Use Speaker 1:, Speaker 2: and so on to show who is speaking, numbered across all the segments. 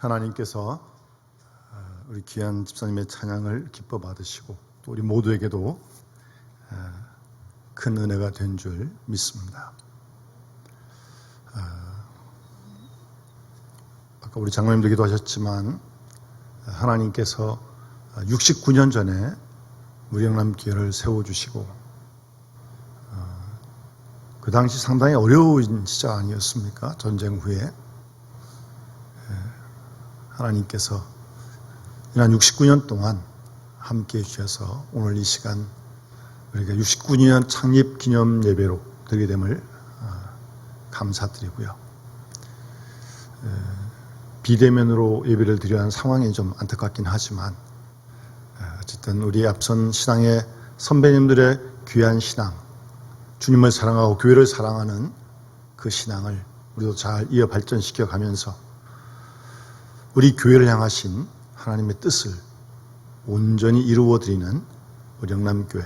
Speaker 1: 하나님께서 우리 귀한 집사님의 찬양을 기뻐 받으시고 또 우리 모두에게도 큰 은혜가 된 줄 믿습니다. 아까 우리 장로님도 기도하셨지만 하나님께서 69년 전에 무령남교회를 세워주시고 그 당시 상당히 어려운 시절 아니었습니까? 전쟁 후에 하나님께서 지난 69년 동안 함께해 주셔서 오늘 이 시간 우리가 69년 창립 기념 예배로 드리게 됨을 감사드리고요. 비대면으로 예배를 드려야 하는 상황이 좀 안타깝긴 하지만 어쨌든 우리 앞선 신앙의 선배님들의 귀한 신앙, 주님을 사랑하고 교회를 사랑하는 그 신앙을 우리도 잘 이어 발전시켜 가면서 우리 교회를 향하신 하나님의 뜻을 온전히 이루어드리는 우리 영남교회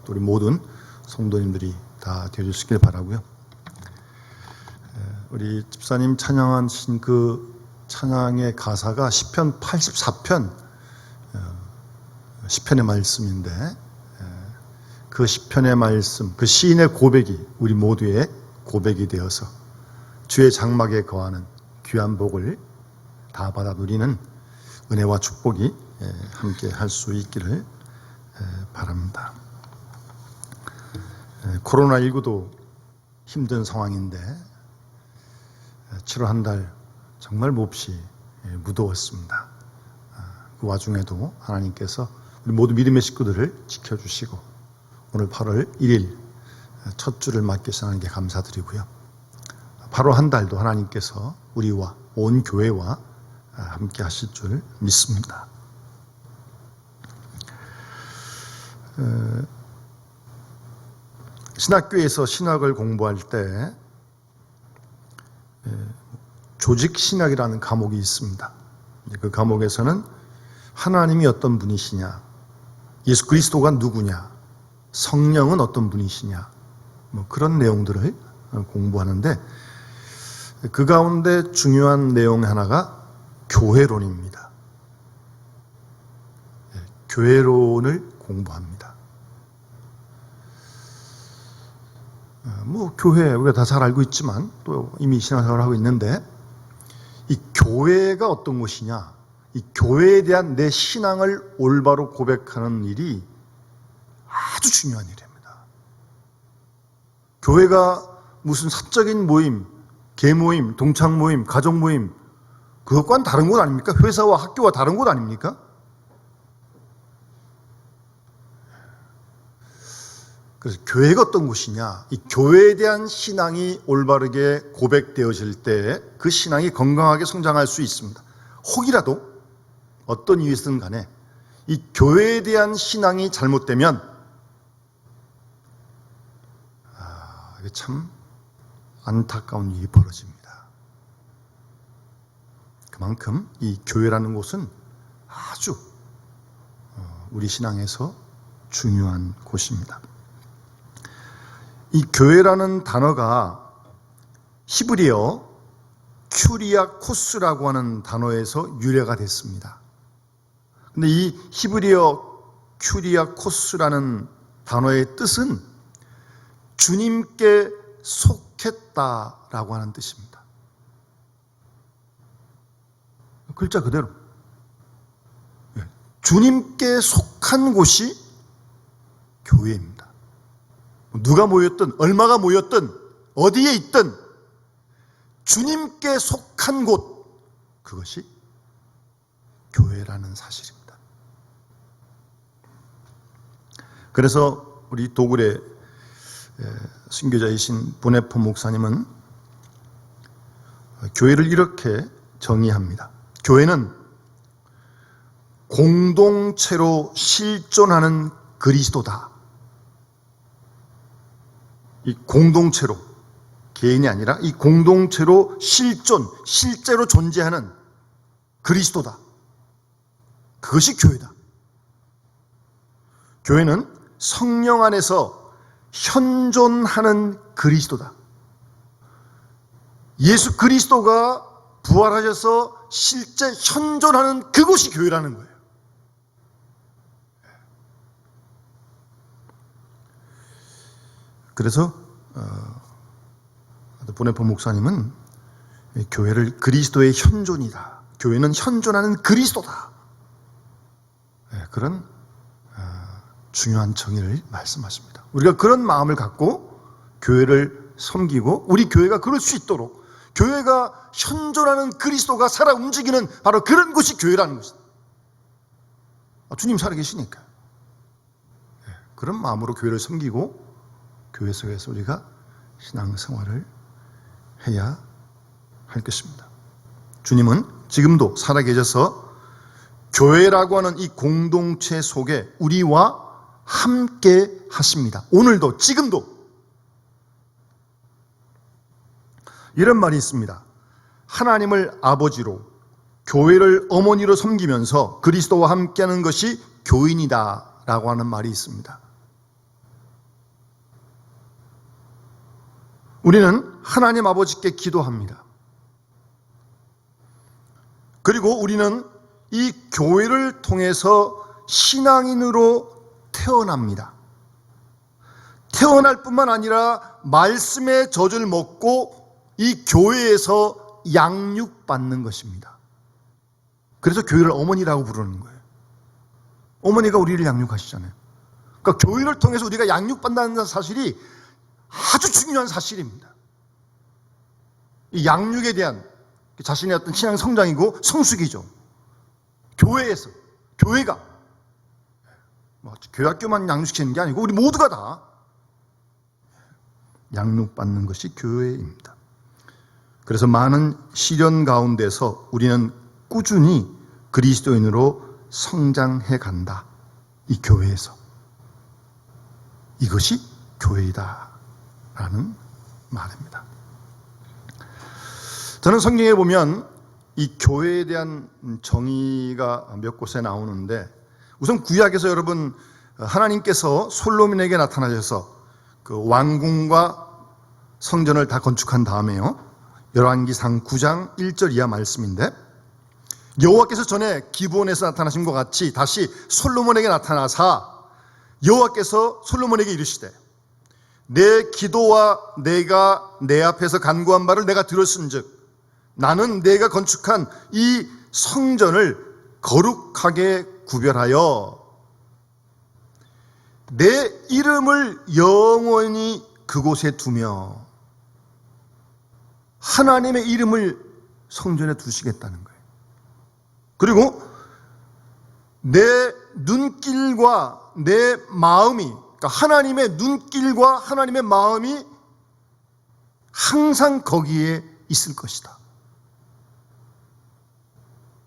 Speaker 1: 또 우리 모든 성도님들이 다 되어주시길 바라고요. 우리 집사님 찬양하신 그 찬양의 가사가 시편 84편 시편의 말씀인데 그 시편의 말씀, 그 시인의 고백이 우리 모두의 고백이 되어서 주의 장막에 거하는 귀한 복을 다 받아 누리는 은혜와 축복이 함께 할 수 있기를 바랍니다. 코로나19도 힘든 상황인데 7월 한 달 정말 몹시 무더웠습니다. 그 와중에도 하나님께서 우리 모두 믿음의 식구들을 지켜주시고 오늘 8월 1일 첫 주를 맡게 하나님께 감사드리고요. 바로 한 달도 하나님께서 우리와 온 교회와 함께 하실 줄 믿습니다. 신학교에서 신학을 공부할 때 조직신학이라는 과목이 있습니다. 그 과목에서는 하나님이 어떤 분이시냐, 예수 그리스도가 누구냐, 성령은 어떤 분이시냐, 그런 내용들을 공부하는데 그 가운데 중요한 내용 하나가 교회론입니다. 교회론을 공부합니다. 교회 우리가 다 잘 알고 있지만 또 이미 신앙생활을 하고 있는데 이 교회가 어떤 것이냐, 이 교회에 대한 내 신앙을 올바로 고백하는 일이 아주 중요한 일입니다. 교회가 무슨 사적인 모임, 계모임, 동창 모임, 가족 모임 그것과는 다른 곳 아닙니까? 회사와 학교와 다른 곳 아닙니까? 그래서 교회가 어떤 곳이냐, 이 교회에 대한 신앙이 올바르게 고백되어질 때 그 신앙이 건강하게 성장할 수 있습니다. 혹이라도 어떤 이유에서든 간에 이 교회에 대한 신앙이 잘못되면 이게 참 안타까운 일이 벌어집니다. 그만큼 이 교회라는 곳은 아주 우리 신앙에서 중요한 곳입니다. 이 교회라는 단어가 히브리어 큐리아코스라고 하는 단어에서 유래가 됐습니다. 근데 이 히브리어 큐리아코스라는 단어의 뜻은 주님께 속했다라고 하는 뜻입니다. 글자 그대로 주님께 속한 곳이 교회입니다. 누가 모였든 얼마가 모였든 어디에 있든 주님께 속한 곳, 그것이 교회라는 사실입니다. 그래서 우리 도굴의 순교자이신 보네포 목사님은 교회를 이렇게 정의합니다. 교회는 공동체로 실존하는 그리스도다. 이 공동체로, 개인이 아니라 이 공동체로 실제로 존재하는 그리스도다. 그것이 교회다. 교회는 성령 안에서 현존하는 그리스도다. 예수 그리스도가 부활하셔서 실제 현존하는 그곳이 교회라는 거예요. 그래서 보네포 목사님은 교회를 그리스도의 현존이다. 교회는 현존하는 그리스도다. 그런 중요한 정의를 말씀하십니다. 우리가 그런 마음을 갖고 교회를 섬기고 우리 교회가 그럴 수 있도록 교회가 현존하는 그리스도가 살아 움직이는 바로 그런 곳이 교회라는 것입니다. 주님 살아계시니까 그런 마음으로 교회를 섬기고 교회 속에서 우리가 신앙생활을 해야 할 것입니다. 주님은 지금도 살아계셔서 교회라고 하는 이 공동체 속에 우리와 함께 하십니다. 오늘도 지금도 이런 말이 있습니다. 하나님을 아버지로 교회를 어머니로 섬기면서 그리스도와 함께하는 것이 교인이다 라고 하는 말이 있습니다. 우리는 하나님 아버지께 기도합니다. 그리고 우리는 이 교회를 통해서 신앙인으로 태어납니다. 태어날 뿐만 아니라 말씀의 젖을 먹고 이 교회에서 양육받는 것입니다. 그래서 교회를 어머니라고 부르는 거예요. 어머니가 우리를 양육하시잖아요. 그러니까 교회를 통해서 우리가 양육받는다는 사실이 아주 중요한 사실입니다. 이 양육에 대한 자신의 어떤 신앙 성장이고 성숙이죠. 교회에서, 교회가 교회학교만 양육시키는 게 아니고 우리 모두가 다 양육받는 것이 교회입니다. 그래서 많은 시련 가운데서 우리는 꾸준히 그리스도인으로 성장해 간다. 이 교회에서. 이것이 교회이다 라는 말입니다. 저는 성경에 보면 이 교회에 대한 정의가 몇 곳에 나오는데 우선 구약에서 여러분 하나님께서 솔로몬에게 나타나셔서 그 왕궁과 성전을 다 건축한 다음에요. 열왕기상 9장 1절 이하 말씀인데 여호와께서 전에 기브온에서 나타나신 것 같이 다시 솔로몬에게 나타나사 여호와께서 솔로몬에게 이르시되 내 기도와 내가 내 앞에서 간구한 바를 내가 들었은즉 나는 내가 건축한 이 성전을 거룩하게 구별하여 내 이름을 영원히 그곳에 두며 하나님의 이름을 성전에 두시겠다는 거예요. 그리고 내 눈길과 내 마음이, 그러니까 하나님의 눈길과 하나님의 마음이 항상 거기에 있을 것이다.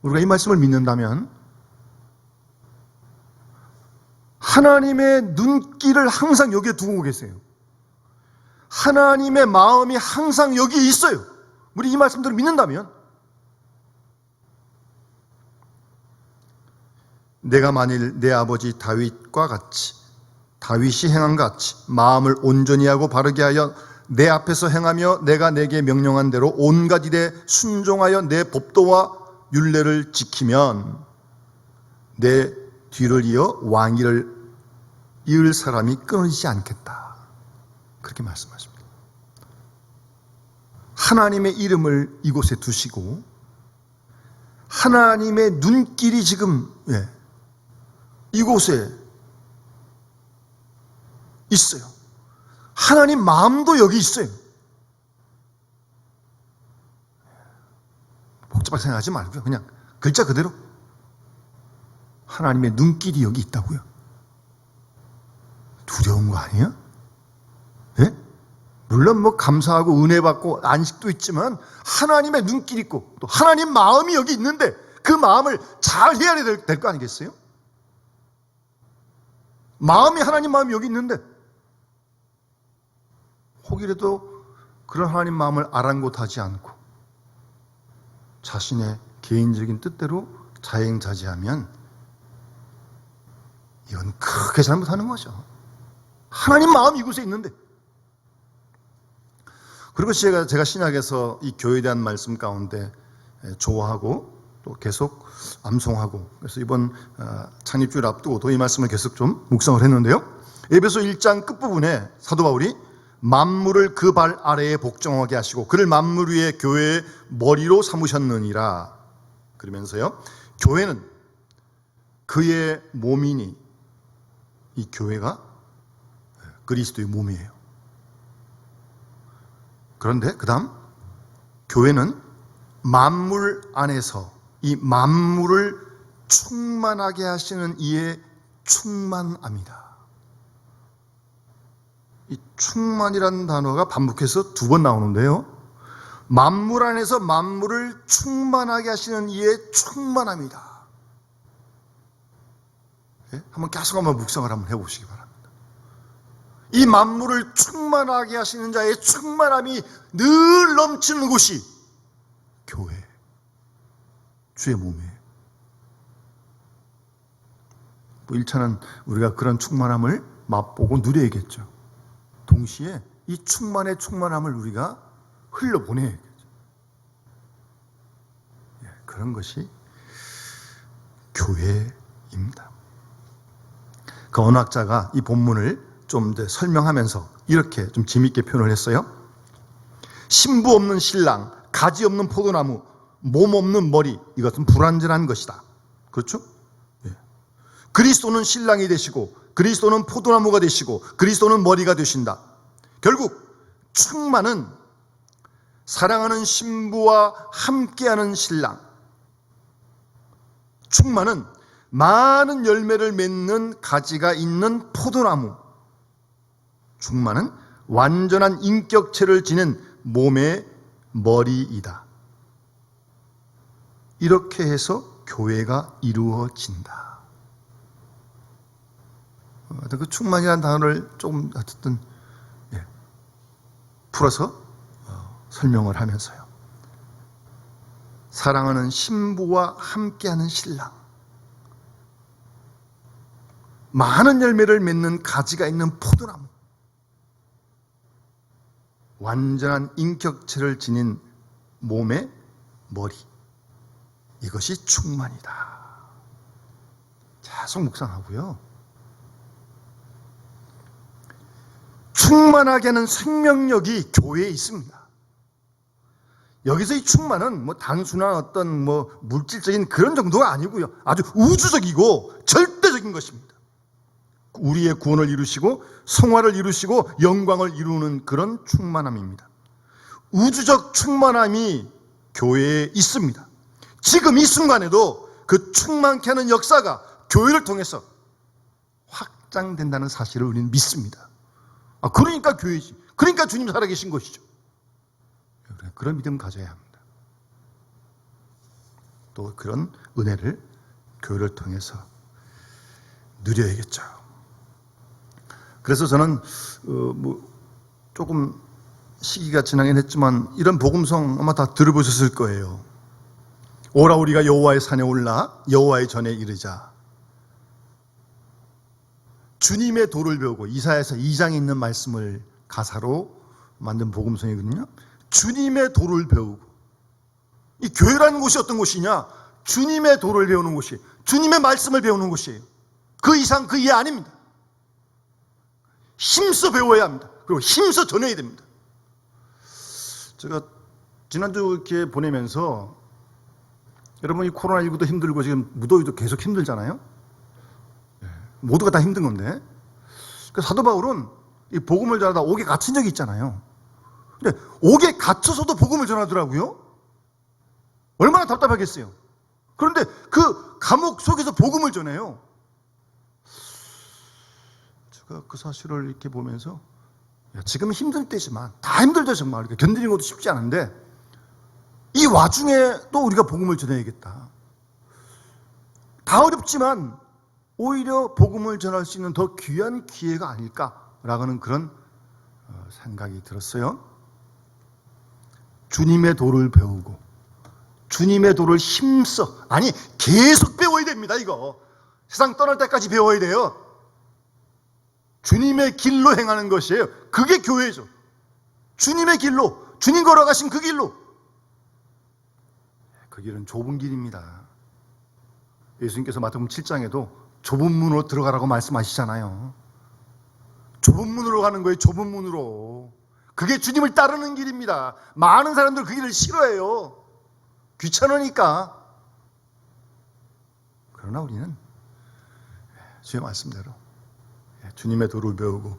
Speaker 1: 우리가 이 말씀을 믿는다면 하나님의 눈길을 항상 여기에 두고 계세요. 하나님의 마음이 항상 여기에 있어요. 우리 이 말씀들을 믿는다면 내가 만일 내 아버지 다윗과 같이 다윗이 행한 것 같이 마음을 온전히 하고 바르게 하여 내 앞에서 행하며 내가 내게 명령한 대로 온갖 일에 순종하여 내 법도와 율례를 지키면 내 뒤를 이어 왕위를 이을 사람이 끊어지지 않겠다. 그렇게 말씀하십니다. 하나님의 이름을 이곳에 두시고 하나님의 눈길이 지금 이곳에 있어요. 하나님 마음도 여기 있어요. 복잡하게 생각하지 말고요. 그냥 글자 그대로 하나님의 눈길이 여기 있다고요. 두려운 거 아니에요? 예? 물론 뭐 감사하고 은혜 받고 안식도 있지만 하나님의 눈길이 있고 또 하나님 마음이 여기 있는데 그 마음을 잘 헤아려야 될 거 아니겠어요? 마음이 하나님 마음이 여기 있는데 혹이라도 그런 하나님 마음을 아랑곳하지 않고 자신의 개인적인 뜻대로 자행자재하면 이건 크게 잘못하는 거죠. 하나님 마음이 이곳에 있는데. 그리고 제가 신약에서 이 교회에 대한 말씀 가운데 좋아하고 또 계속 암송하고, 그래서 이번 창립주일 앞두고도 이 말씀을 계속 좀 묵상을 했는데요. 에베소 1장 끝부분에 사도 바울이 만물을 그 발 아래에 복종하게 하시고 그를 만물 위에 교회의 머리로 삼으셨느니라 그러면서요, 교회는 그의 몸이니, 이 교회가 그리스도의 몸이에요. 그런데 그 다음, 교회는 만물 안에서 이 만물을 충만하게 하시는 이의 충만합니다. 이 충만이라는 단어가 반복해서 2번 나오는데요, 만물 안에서 만물을 충만하게 하시는 이의 충만합니다. 한번 계속 한번 묵상을 한번 해보시기 바랍니다. 이 만물을 충만하게 하시는 자의 충만함이 늘 넘치는 곳이 교회, 주의 몸이에요. 1차는 우리가 그런 충만함을 맛보고 누려야겠죠. 동시에 이 충만의 충만함을 우리가 흘려보내야겠죠. 그런 것이 교회입니다. 그 언어학자가 이 본문을 좀 설명하면서 이렇게 좀 재미있게 표현을 했어요. 신부 없는 신랑, 가지 없는 포도나무, 몸 없는 머리, 이것은 불완전한 것이다. 그렇죠? 그리스도는 신랑이 되시고 그리스도는 포도나무가 되시고 그리스도는 머리가 되신다. 결국 충만은 사랑하는 신부와 함께하는 신랑, 충만은 많은 열매를 맺는 가지가 있는 포도나무, 충만은 완전한 인격체를 지닌 몸의 머리이다. 이렇게 해서 교회가 이루어진다. 그 충만이라는 단어를 조금 어쨌든 풀어서 설명을 하면서요, 사랑하는 신부와 함께하는 신랑, 많은 열매를 맺는 가지가 있는 포도나무, 완전한 인격체를 지닌 몸의 머리, 이것이 충만이다. 계속 묵상하고요, 충만하게 하는 생명력이 교회에 있습니다. 여기서 이 충만은 단순한 어떤 물질적인 그런 정도가 아니고요, 아주 우주적이고 절대적인 것입니다. 우리의 구원을 이루시고 성화를 이루시고 영광을 이루는 그런 충만함입니다. 우주적 충만함이 교회에 있습니다. 지금 이 순간에도 그 충만케 하는 역사가 교회를 통해서 확장된다는 사실을 우리는 믿습니다. 그러니까 교회지, 그러니까 주님 살아계신 것이죠. 그런 믿음 가져야 합니다. 또 그런 은혜를 교회를 통해서 누려야겠죠. 그래서 저는 조금 시기가 지나긴 했지만 이런 복음성 아마 다 들어보셨을 거예요. 오라 우리가 여호와의 산에 올라 여호와의 전에 이르자. 주님의 도를 배우고, 이사야서 2장에 있는 말씀을 가사로 만든 복음성이거든요. 주님의 도를 배우고, 이 교회라는 곳이 어떤 곳이냐? 주님의 도를 배우는 곳이, 주님의 말씀을 배우는 곳이에요. 그 이상 그 이하 아닙니다. 힘써 배워야 합니다. 그리고 힘써 전해야 됩니다. 제가 지난주 이렇게 보내면서, 여러분 이 코로나19도 힘들고 지금 무더위도 계속 힘들잖아요. 모두가 다 힘든 건데, 사도 바울은 이 복음을 전하다 옥에 갇힌 적이 있잖아요. 근데 옥에 갇혀서도 복음을 전하더라고요. 얼마나 답답하겠어요. 그런데 그 감옥 속에서 복음을 전해요. 제가 그 사실을 이렇게 보면서, 지금 힘들 때지만, 다 힘들죠 정말. 견디는 것도 쉽지 않은데 이 와중에 또 우리가 복음을 전해야겠다. 다 어렵지만 오히려 복음을 전할 수 있는 더 귀한 기회가 아닐까라는 그런 생각이 들었어요. 주님의 도를 배우고 주님의 도를 힘써, 아니 계속 배워야 됩니다. 이거 세상 떠날 때까지 배워야 돼요. 주님의 길로 행하는 것이에요. 그게 교회죠. 주님의 길로, 주님 걸어가신 그 길로, 그 그 길은 좁은 길입니다. 예수님께서 마태복음 7장에도 좁은 문으로 들어가라고 말씀하시잖아요. 좁은 문으로 가는 거예요. 좁은 문으로. 그게 주님을 따르는 길입니다. 많은 사람들 그 길을 싫어해요. 귀찮으니까. 그러나 우리는 주의 말씀대로 주님의 도를 배우고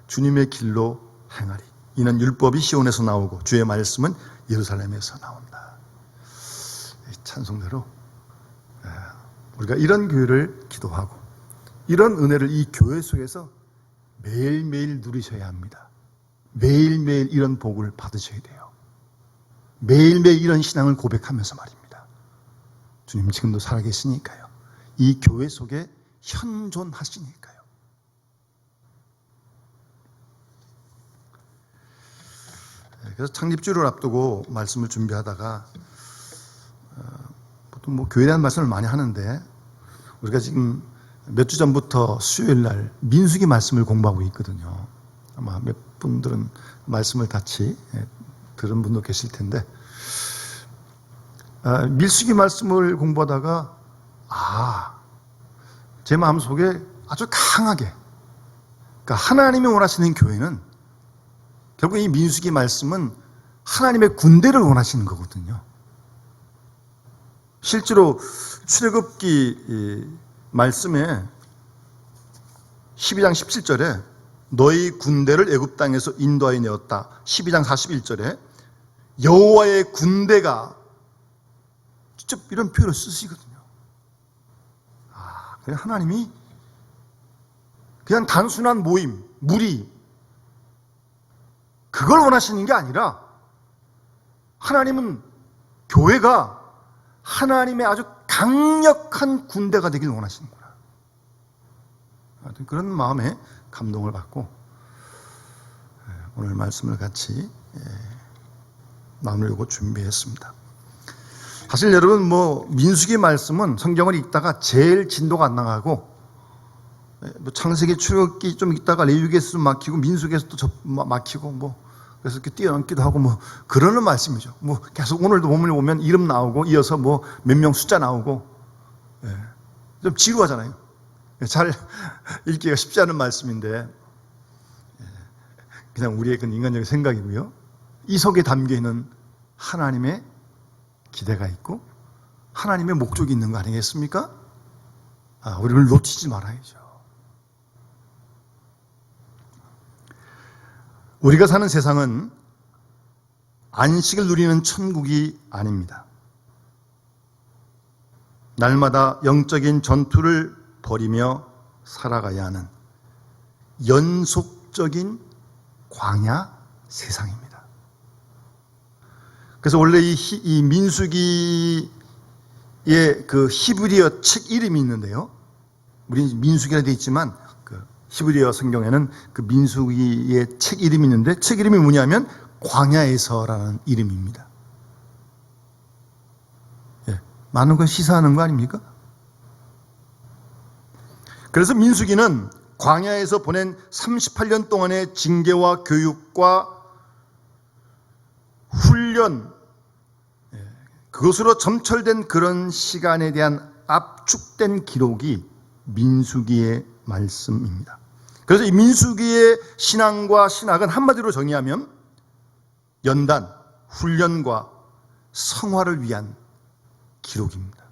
Speaker 1: 주님의 길로 행하리. 이는 율법이 시온에서 나오고 주의 말씀은 예루살렘에서 나온다. 찬송대로 우리가 이런 교회를 기도하고 이런 은혜를 이 교회 속에서 매일매일 누리셔야 합니다. 매일매일 이런 복을 받으셔야 돼요. 매일매일 이런 신앙을 고백하면서 말입니다. 주님 지금도 살아계시니까요. 이 교회 속에 현존하시니까요. 그래서 창립주를 앞두고 말씀을 준비하다가 보통 교회에 대한 말씀을 많이 하는데 우리가 지금 몇 주 전부터 수요일 날 민수기 말씀을 공부하고 있거든요. 아마 몇 분들은 말씀을 같이 들은 분도 계실 텐데 민수기 말씀을 공부하다가 제 마음속에 아주 강하게 그러니까 하나님이 원하시는 교회는 결국 이 민수기 말씀은 하나님의 군대를 원하시는 거거든요. 실제로 출애굽기 말씀에 12장 17절에 너희 군대를 애굽 땅에서 인도하여 내었다. 12장 41절에 여호와의 군대가 직접 이런 표현을 쓰시거든요. 그냥 하나님이 그냥 단순한 모임, 무리 그걸 원하시는 게 아니라 하나님은 교회가 하나님의 아주 강력한 군대가 되길 원하시는구나. 그런 마음에 감동을 받고 오늘 말씀을 같이 나누려고 준비했습니다. 사실 여러분 민수기 말씀은 성경을 읽다가 제일 진도가 안 나가고 창세기 출애굽기 좀 읽다가 레위기에서 좀 막히고 민수기에서 또 막히고 그래서 이렇게 뛰어넘기도 하고 그러는 말씀이죠. 계속 오늘도 본문에 보면 이름 나오고 이어서 몇 명 숫자 나오고 좀 지루하잖아요. 잘 읽기가 쉽지 않은 말씀인데 그냥 우리의 그런 인간적인 생각이고요. 이 속에 담겨 있는 하나님의 기대가 있고 하나님의 목적이 있는 거 아니겠습니까? 우리를 놓치지 말아야죠. 우리가 사는 세상은 안식을 누리는 천국이 아닙니다. 날마다 영적인 전투를 벌이며 살아가야 하는 연속적인 광야 세상입니다. 그래서 원래 이 민수기의 그 히브리어 책 이름이 있는데요. 우리 민수기라 되어 있지만 히브리어 성경에는 그 민수기의 책 이름이 있는데 책 이름이 뭐냐면 광야에서라는 이름입니다. 많은 걸 시사하는 거 아닙니까? 그래서 민수기는 광야에서 보낸 38년 동안의 징계와 교육과 훈련, 그것으로 점철된 그런 시간에 대한 압축된 기록이 민수기의 말씀입니다. 그래서 이 민수기의 신앙과 신학은 한마디로 정의하면 연단, 훈련과 성화를 위한 기록입니다.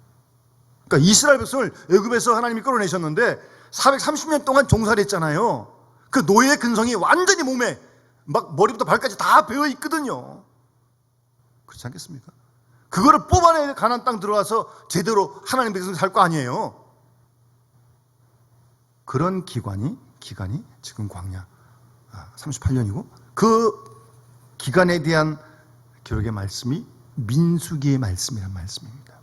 Speaker 1: 그러니까 이스라엘 백성을 애굽에서 하나님이 끌어내셨는데 430년 동안 종살이 했잖아요. 그 노예의 근성이 완전히 몸에 막 머리부터 발까지 다 배어 있거든요. 그렇지 않겠습니까? 그거를 뽑아내 가나안 땅 들어가서 제대로 하나님 백성이 살 거 아니에요. 그런 기간이 지금 광야 38년이고 그 기간에 대한 기록의 말씀이 민수기의 말씀이란 말씀입니다.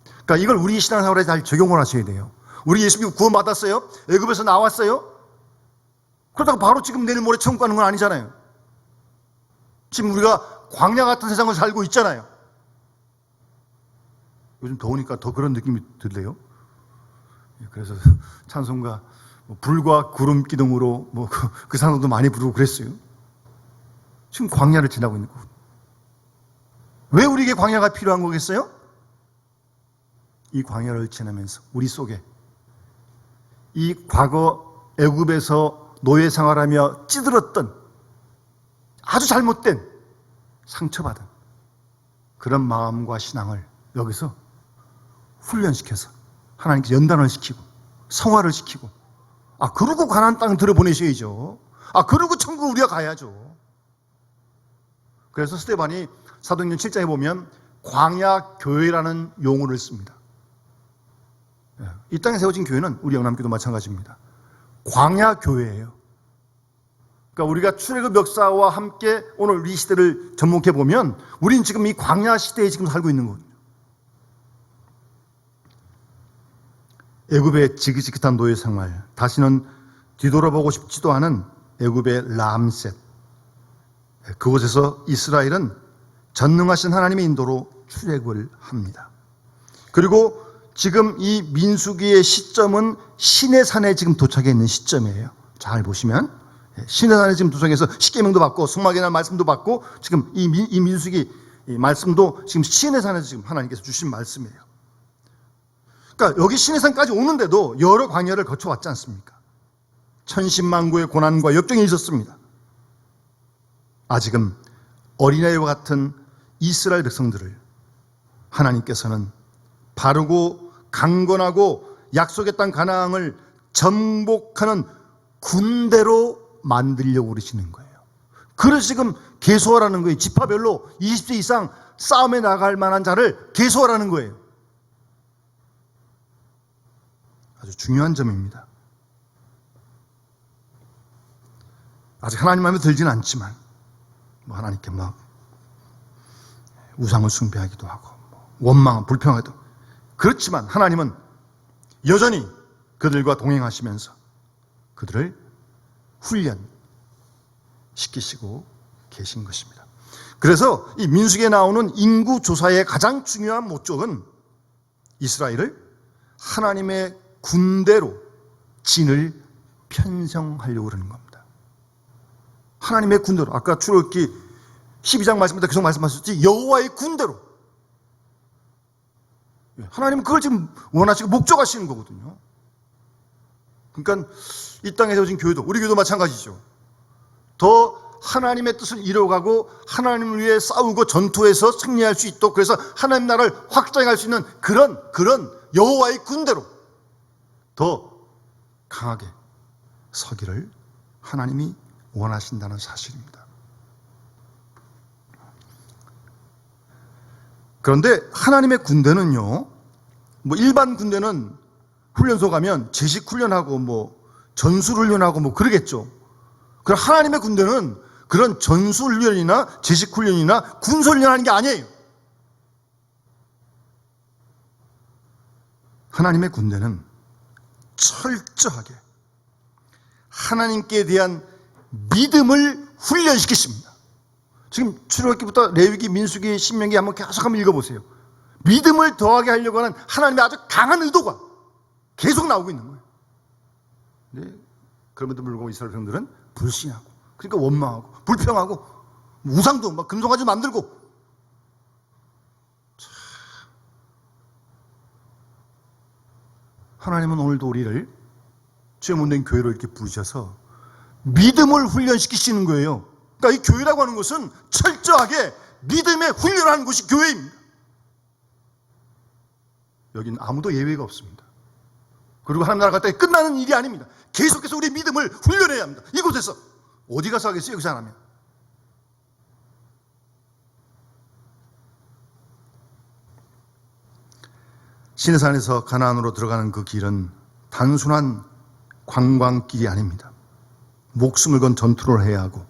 Speaker 1: 그러니까 이걸 우리 신앙생활에 잘 적용을 하셔야 돼요. 우리 예수님 구원받았어요? 애굽에서 나왔어요? 그러다가 바로 지금 내일 모레 천국 가는 건 아니잖아요. 지금 우리가 광야 같은 세상을 살고 있잖아요. 요즘 더우니까 더 그런 느낌이 들래요. 그래서 찬송가 불과 구름 기둥으로 그 찬송도 많이 부르고 그랬어요. 지금 광야를 지나고 있는 거고. 왜 우리에게 광야가 필요한 거겠어요? 이 광야를 지나면서 우리 속에 이 과거 애굽에서 노예 생활하며 찌들었던 아주 잘못된 상처받은 그런 마음과 신앙을 여기서 훈련시켜서 하나님께 연단을 시키고 성화를 시키고, 그러고 가나안 땅 들어보내셔야죠. 그러고 천국 우리가 가야죠. 그래서 스데반이 사도행전 7장에 보면 광야 교회라는 용어를 씁니다. 이 땅에 세워진 교회는 우리 영남교도 마찬가지입니다. 광야 교회예요. 그러니까 우리가 출애굽 역사와 함께 오늘 이 시대를 접목해 보면 우리는 지금 이 광야 시대에 지금 살고 있는 거거든요. 애굽의 지긋지긋한 노예 생활, 다시는 뒤돌아보고 싶지도 않은 애굽의 람셋, 그곳에서 이스라엘은 전능하신 하나님의 인도로 출애굽을 합니다. 그리고 지금 이 민수기의 시점은 시내산에 지금 도착해 있는 시점이에요. 잘 보시면 시내산에 지금 도착해서 십계명도 받고 성막에 대한 말씀도 받고 지금 이 민수기 말씀도 지금 시내산에서 지금 하나님께서 주신 말씀이에요. 그러니까 여기 시내산까지 오는데도 여러 광야를 거쳐왔지 않습니까? 천신만고의 고난과 역경이 있었습니다. 아직은 어린아이와 같은 이스라엘 백성들을 하나님께서는 바르고 강건하고 약속의 땅 가나안을 정복하는 군대로 만들려고 그러시는 거예요. 그래서 지금 계수하라는 거예요. 지파별로 20세 이상 싸움에 나갈 만한 자를 계수하라는 거예요. 아주 중요한 점입니다. 아직 하나님 마음에 들지는 않지만 하나님께 우상을 숭배하기도 하고 원망, 불평하기도, 그렇지만 하나님은 여전히 그들과 동행하시면서 그들을 훈련시키시고 계신 것입니다. 그래서 이 민수기에 나오는 인구 조사의 가장 중요한 목적은 이스라엘을 하나님의 군대로 진을 편성하려고 그러는 겁니다. 하나님의 군대로, 아까 출애굽기 12장 말씀부터 계속 말씀하셨지, 여호와의 군대로. 하나님은 그걸 지금 원하시고 목적하시는 거거든요. 그러니까 이 땅에 세워진 교회도, 우리 교회도 마찬가지죠. 더 하나님의 뜻을 이뤄가고 하나님을 위해 싸우고 전투에서 승리할 수 있도록, 그래서 하나님 나라를 확장할 수 있는 그런 여호와의 군대로 더 강하게 서기를 하나님이 원하신다는 사실입니다. 그런데 하나님의 군대는요, 일반 군대는 훈련소 가면 제식 훈련하고 전술 훈련하고 그러겠죠. 그럼 하나님의 군대는 그런 전술 훈련이나 제식 훈련이나 군사 훈련하는 게 아니에요. 하나님의 군대는 철저하게 하나님께 대한 믿음을 훈련시키십니다. 지금 출애굽기부터 레위기, 민수기, 신명기 한번 계속 한번 읽어보세요. 믿음을 더하게 하려고 하는 하나님의 아주 강한 의도가 계속 나오고 있는 거예요. 네, 그럼에도 불구하고 이스라엘 백성들은 불신하고, 그러니까 원망하고 불평하고 우상도 금송아지 만들고. 하나님은 오늘도 우리를 죄 못된 교회로 이렇게 부르셔서 믿음을 훈련시키시는 거예요. 그러니까 이 교회라고 하는 것은 철저하게 믿음에 훈련하는 곳이 교회입니다. 여기는 아무도 예외가 없습니다. 그리고 하나님 나라 갈 때 끝나는 일이 아닙니다. 계속해서 우리 믿음을 훈련해야 합니다. 이곳에서 어디 가서 하겠어요? 여기서 안 하면. 시내산에서 가나안으로 들어가는 그 길은 단순한 관광길이 아닙니다. 목숨을 건 전투를 해야 하고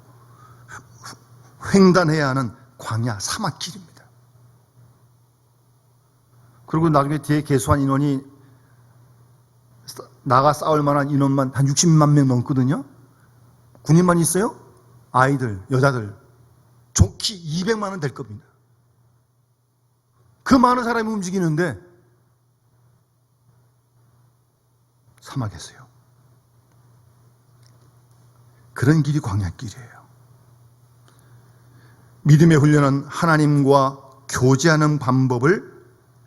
Speaker 1: 횡단해야 하는 광야 사막길입니다. 그리고 나중에 뒤에 계수한 인원이 나가 싸울 만한 인원만 한 60만 명 넘거든요. 군인만 있어요? 아이들, 여자들 좋게 200만 원 될 겁니다. 그 많은 사람이 움직이는데 사막에서요. 그런 길이 광야길이에요. 믿음의 훈련은 하나님과 교제하는 방법을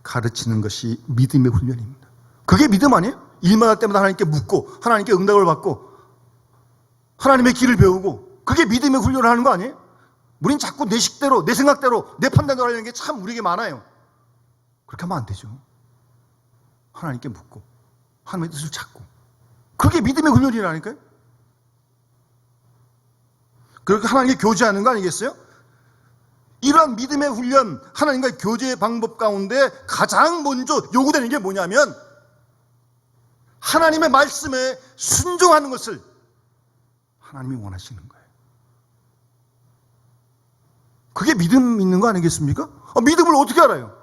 Speaker 1: 가르치는 것이 믿음의 훈련입니다. 그게 믿음 아니에요? 일마다 때마다 하나님께 묻고 하나님께 응답을 받고 하나님의 길을 배우고 그게 믿음의 훈련을 하는 거 아니에요? 우린 자꾸 내 식대로, 내 생각대로, 내 판단대로 하려는 게 참 우리에게 많아요. 그렇게 하면 안 되죠. 하나님께 묻고 하나님의 뜻을 찾고 그게 믿음의 훈련이라니까요. 그렇게 하나님께 교제하는 거 아니겠어요? 이러한 믿음의 훈련, 하나님과의 교제의 방법 가운데 가장 먼저 요구되는 게 뭐냐면 하나님의 말씀에 순종하는 것을 하나님이 원하시는 거예요. 그게 믿음 있는 거 아니겠습니까? 믿음을 어떻게 알아요?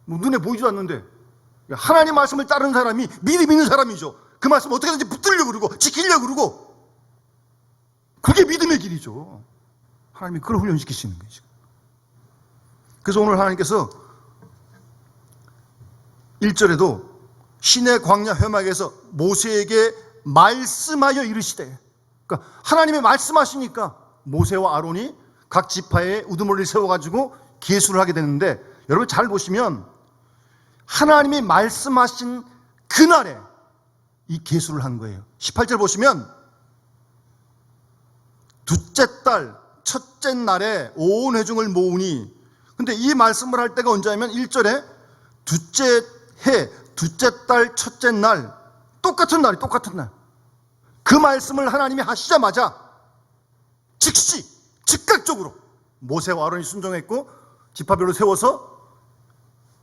Speaker 1: 눈에 보이지도 않는데 하나님 말씀을 따르는 사람이 믿음 있는 사람이죠. 그 말씀 어떻게든지 붙들려고 그러고 지키려고 그러고 그게 믿음의 길이죠. 하나님이 그걸 훈련시키시는 거죠. 그래서 오늘 하나님께서 1절에도 시내 광야 회막에서 모세에게 말씀하여 이르시되, 그러니까 하나님이 말씀하시니까 모세와 아론이 각 지파에 우두머리를 세워가지고 계수를 하게 되는데, 여러분 잘 보시면 하나님이 말씀하신 그날에 이 계수를 한 거예요. 18절 보시면 둘째 달 첫째 날에 온 회중을 모으니, 근데 이 말씀을 할 때가 언제냐면 1절에 둘째 해 둘째 달 첫째 날, 똑같은 날이 똑같은 날, 그 말씀을 하나님이 하시자마자 즉시 즉각적으로 모세와 아론이 순종했고 지파별로 세워서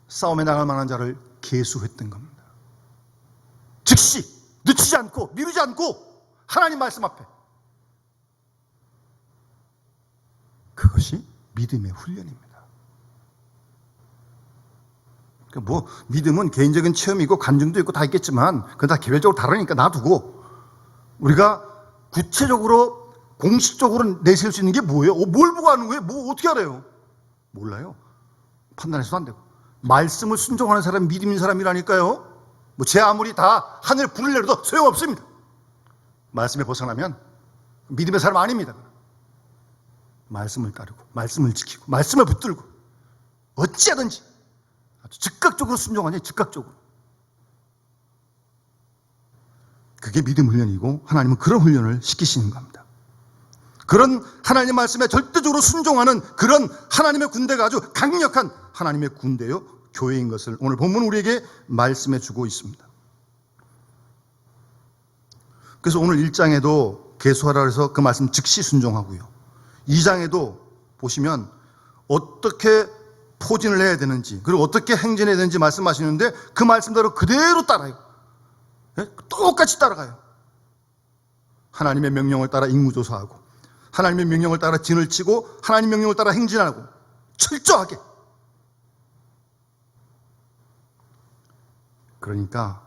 Speaker 1: 싸움에 나갈 만한 자를 계수했던 겁니다. 즉시 늦추지 않고 미루지 않고 하나님 말씀 앞에. 그것이 믿음의 훈련입니다. 그러니까 뭐 믿음은 개인적인 체험이고 간증도 있고 다 있겠지만 그건 다 개별적으로 다르니까 놔두고 우리가 구체적으로 공식적으로 내세울 수 있는 게 뭐예요? 뭘 보고 하는 거예요? 뭐 어떻게 알아요? 몰라요. 판단해서도 안 되고. 말씀을 순종하는 사람이 믿음 있는 사람이라니까요. 뭐 제 아무리 다 하늘 불을 내려도 소용없습니다. 말씀에 벗어나면 믿음의 사람 아닙니다. 말씀을 따르고 말씀을 지키고 말씀을 붙들고 어찌하든지 아주 즉각적으로 순종하니 즉각적으로. 그게 믿음 훈련이고 하나님은 그런 훈련을 시키시는 겁니다. 그런 하나님의 말씀에 절대적으로 순종하는 그런 하나님의 군대가 아주 강력한 하나님의 군대요 교회인 것을 오늘 본문 우리에게 말씀해 주고 있습니다. 그래서 오늘 1장에도 계수하라 해서 그 말씀 즉시 순종하고요, 2장에도 보시면 어떻게 포진을 해야 되는지 그리고 어떻게 행진해야 되는지 말씀하시는데 그 말씀대로 그대로 따라요. 똑같이 따라가요. 하나님의 명령을 따라 임무조사하고 하나님의 명령을 따라 진을 치고 하나님의 명령을 따라 행진하고 철저하게. 그러니까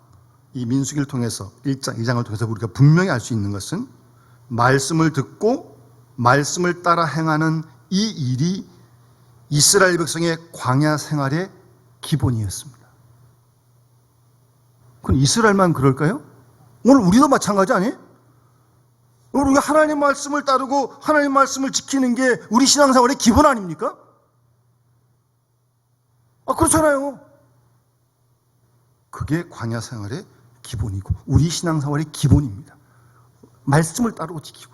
Speaker 1: 이 민수기를 통해서 1장, 2장을 통해서 우리가 분명히 알 수 있는 것은 말씀을 듣고 말씀을 따라 행하는 이 일이 이스라엘 백성의 광야 생활의 기본이었습니다. 그럼 이스라엘만 그럴까요? 오늘 우리도 마찬가지 아니에요? 우리가 하나님 말씀을 따르고 하나님 말씀을 지키는 게 우리 신앙생활의 기본 아닙니까? 그렇잖아요. 그게 광야 생활의 기본이고 우리 신앙생활의 기본입니다. 말씀을 따르고 지키고.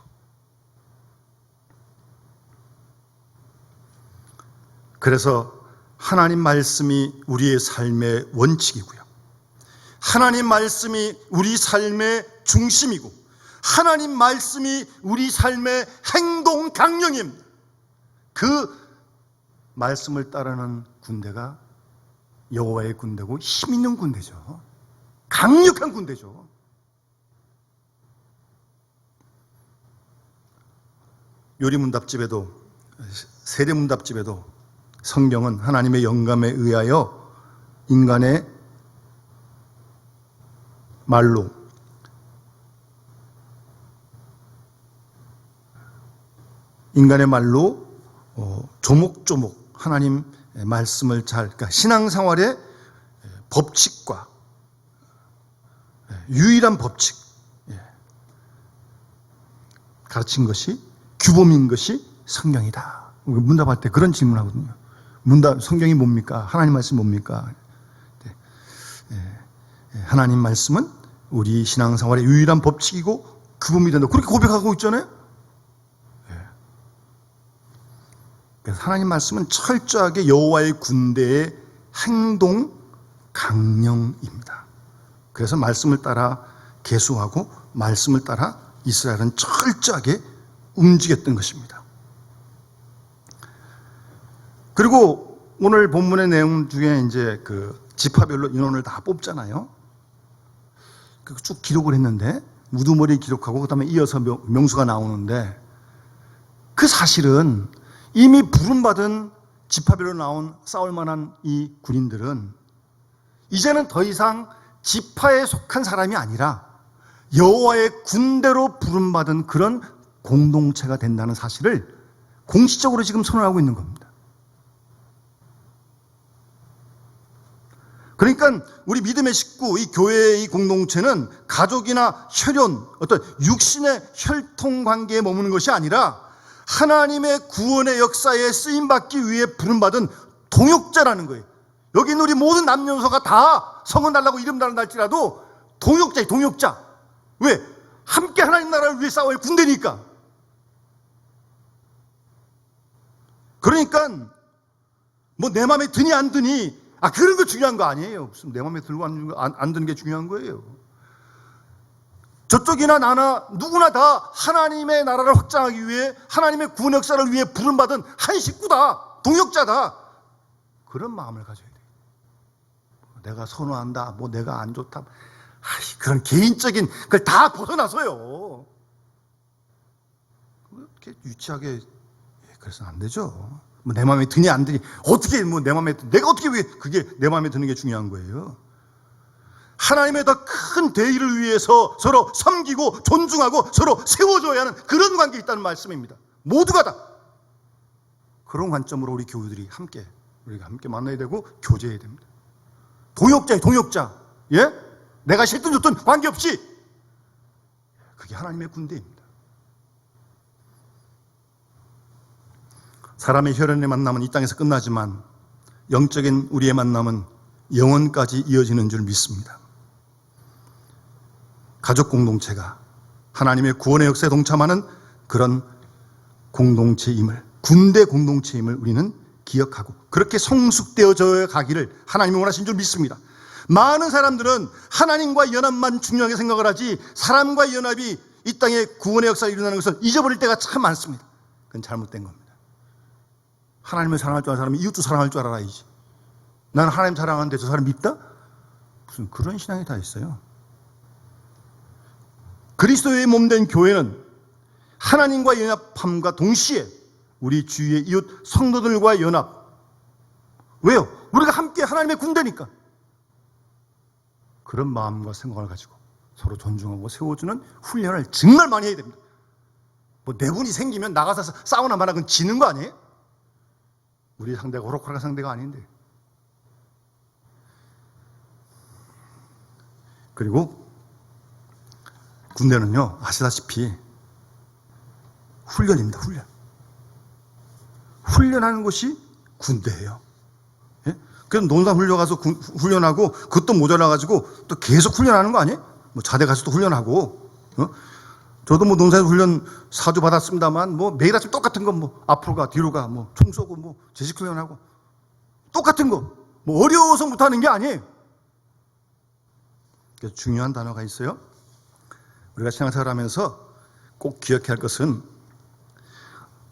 Speaker 1: 그래서 하나님 말씀이 우리의 삶의 원칙이고요, 하나님 말씀이 우리 삶의 중심이고 하나님 말씀이 우리 삶의 행동 강령입니다. 그 말씀을 따르는 군대가 여호와의 군대고 힘 있는 군대죠. 강력한 군대죠. 요리문답집에도 세례문답집에도 성경은 하나님의 영감에 의하여 인간의 말로 조목조목 하나님 말씀을 그러니까 신앙생활의 법칙과 유일한 법칙 가르친 것이 규범인 것이 성경이다. 문답할 때 그런 질문하거든요.
Speaker 2: 문답, 성경이 뭡니까? 하나님 말씀이 뭡니까? 하나님 말씀은 우리 신앙생활의 유일한 법칙이고 규범이 된다. 그렇게 고백하고 있잖아요. 그래서 하나님 말씀은 철저하게 여호와의 군대의 행동 강령입니다. 그래서 말씀을 따라 계수하고 말씀을 따라 이스라엘은 철저하게 움직였던 것입니다. 그리고 오늘 본문의 내용 중에 이제 그 지파별로 인원을 다 뽑잖아요. 쭉 기록을 했는데 우두머리 기록하고 그다음에 이어서 명수가 나오는데 그 사실은 이미 부름받은 지파별로 나온 싸울 만한 이 군인들은 이제는 더 이상 지파에 속한 사람이 아니라 여호와의 군대로 부름받은 그런 공동체가 된다는 사실을 공식적으로 지금 선언하고 있는 겁니다. 그러니까 우리 믿음의 식구, 이 교회의 이 공동체는 가족이나 혈연, 어떤 육신의 혈통관계에 머무는 것이 아니라 하나님의 구원의 역사에 쓰임받기 위해 부름받은 동역자라는 거예요. 여기 있는 우리 모든 남녀노소가 다 성은 달라고 이름 달랄지라도 동역자예요, 동역자. 왜? 함께 하나님 나라를 위해 싸워야 군대니까. 그러니까 뭐 내 마음에 드니 안 드니 그런 거 중요한 거 아니에요. 무슨 내 마음에 들고 안 드는 게 중요한 거예요. 저쪽이나 나나 누구나 다 하나님의 나라를 확장하기 위해 하나님의 구원 역사를 위해 부름받은 한 식구다. 동역자다. 그런 마음을 가져야 돼요. 내가 선호한다. 뭐 내가 안 좋다. 그런 개인적인 걸 다 벗어나서요. 그렇게 유치하게 그래서는 안 되죠. 뭐 내 마음에 드니 안 드니 어떻게 뭐 내 마음에 내가 어떻게 왜 그게 내 마음에 드는 게 중요한 거예요. 하나님의 더 큰 대의를 위해서 서로 섬기고 존중하고 서로 세워줘야 하는 그런 관계에 있다는 말씀입니다. 모두가 다 그런 관점으로 우리 교우들이 우리가 함께 만나야 되고 교제해야 됩니다. 동역자예요, 동역자. 예? 내가 싫든 좋든 관계없이 그게 하나님의 군대입니다. 사람의 혈연의 만남은 이 땅에서 끝나지만 영적인 우리의 만남은 영원까지 이어지는 줄 믿습니다. 가족 공동체가 하나님의 구원의 역사에 동참하는 그런 공동체임을, 군대 공동체임을 우리는 기억하고 그렇게 성숙되어져 가기를 하나님이 원하신 줄 믿습니다. 많은 사람들은 하나님과의 연합만 중요하게 생각을 하지 사람과의 연합이 이 땅에 구원의 역사를 일어나는 것을 잊어버릴 때가 참 많습니다. 그건 잘못된 겁니다. 하나님을 사랑할 줄 아는 사람이 이웃도 사랑할 줄 알아야지. 나는 하나님 사랑하는데 저 사람 밉다? 무슨 그런 신앙이 다 있어요. 그리스도의 몸된 교회는 하나님과 연합함과 동시에 우리 주위의 이웃 성도들과 연합. 왜요? 우리가 함께 하나님의 군대니까. 그런 마음과 생각을 가지고 서로 존중하고 세워주는 훈련을 정말 많이 해야 됩니다. 뭐 내분이 생기면 나가서 싸우나 마나 그건 지는 거 아니에요? 우리 상대가 호락호락한 상대가 아닌데. 그리고 군대는요, 아시다시피 훈련입니다. 훈련하는 것이 군대예요. 예? 그래서 논산 훈련 가서 훈련하고 그것도 모자라가지고 또 계속 훈련하는 거 아니에요? 뭐 자대 가서 또 훈련하고. 저도 뭐 논산에서 훈련 4주 받았습니다만 뭐 매일 아침 똑같은 거 뭐 앞으로 가 뒤로 가 뭐 총 쏘고 뭐 제식 훈련하고 똑같은 거 뭐 어려워서 못하는 게 아니에요. 그래서 중요한 단어가 있어요. 우리가 신앙생활 하면서 꼭 기억해야 할 것은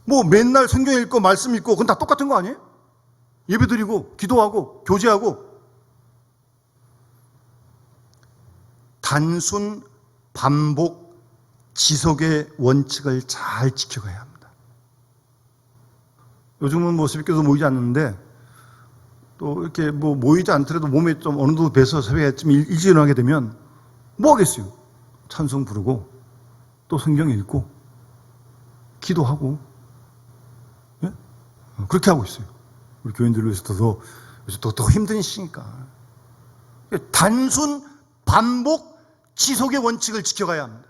Speaker 2: 뭐 맨날 성경 읽고 말씀 읽고 그건 다 똑같은 거 아니에요? 예배 드리고 기도하고 교제하고 단순 반복 지속의 원칙을 잘 지켜가야 합니다. 요즘은 뭐 새벽기도 모이지 않는데 또 이렇게 뭐 모이지 않더라도 몸에 좀 어느 정도 배서 새벽에 아침 일찍 일어나게 되면 뭐 하겠어요? 찬송 부르고 또 성경 읽고 기도하고 예? 그렇게 하고 있어요. 우리 교인들을 위해서 더 힘든 시니까 단순 반복 지속의 원칙을 지켜가야 합니다.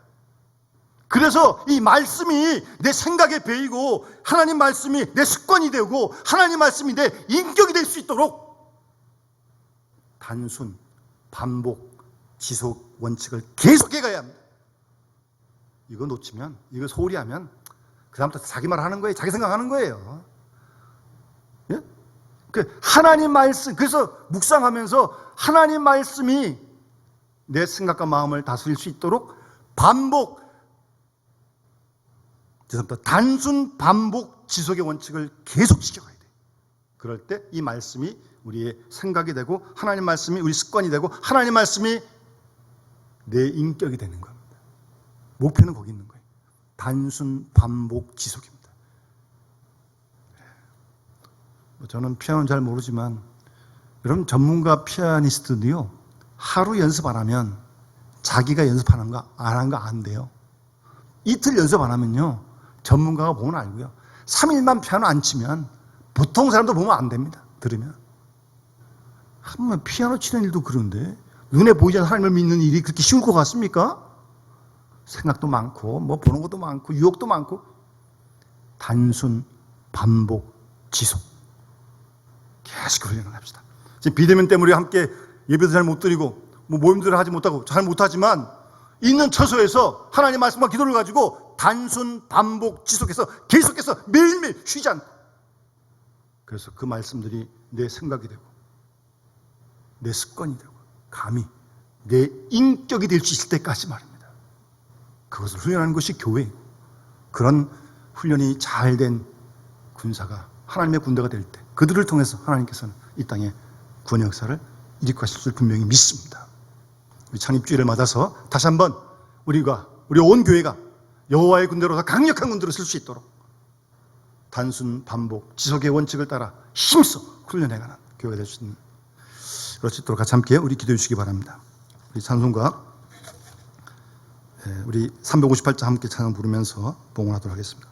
Speaker 2: 그래서 이 말씀이 내 생각에 배이고 하나님 말씀이 내 습관이 되고 하나님 말씀이 내 인격이 될 수 있도록 단순, 반복, 지속 원칙을 계속해 가야 합니다. 이거 놓치면, 이거 소홀히 하면 그다음부터 자기 말 하는 거예요. 자기 생각하는 거예요. 예? 그 하나님 말씀, 그래서 묵상하면서 하나님 말씀이 내 생각과 마음을 다스릴 수 있도록 반복, 죄송합니다. 단순 반복 지속의 원칙을 계속 지켜가야 돼요. 그럴 때 이 말씀이 우리의 생각이 되고 하나님 말씀이 우리 습관이 되고 하나님 말씀이 내 인격이 되는 겁니다. 목표는 거기 있는 거예요. 단순 반복 지속입니다. 저는 피아노는 잘 모르지만 여러분 전문가 피아니스트도요 하루 연습 안 하면 자기가 연습하는 거 안 한 거 안 돼요. 이틀 연습 안 하면요 전문가가 보면 알고요 3일만 피아노 안 치면 보통 사람도 보면 안 됩니다. 들으면 한번 피아노 치는 일도 그런데 눈에 보이지 않는 하나님을 믿는 일이 그렇게 쉬울 것 같습니까? 생각도 많고 뭐 보는 것도 많고 유혹도 많고 단순 반복 지속 계속 훈련을 합시다. 지금 비대면 때문에 함께 예배도 잘 못 드리고 뭐 모임들을 하지 못하고 잘 못하지만 있는 처소에서 하나님 말씀과 기도를 가지고 단순 반복 지속해서 계속해서 매일매일 쉬지 않고 그래서 그 말씀들이 내 생각이 되고 내 습관이 되고 감히 내 인격이 될 수 있을 때까지 말입니다. 그것을 훈련하는 것이 교회. 그런 훈련이 잘 된 군사가 하나님의 군대가 될 때 그들을 통해서 하나님께서는 이 땅에 구원의 역사를 일으키실 줄 분명히 믿습니다. 우리 창립주의를 맞아서 다시 한번 우리 온 교회가 여호와의 군대로서 강력한 군대로 쓸 수 있도록 단순 반복 지속의 원칙을 따라 힘써 훈련해가는 교회가 될 수 있는 그럴 수 있도록 같이 함께 우리 기도해 주시기 바랍니다. 우리 찬송가 우리 358장 함께 찬양 부르면서 봉헌하도록 하겠습니다.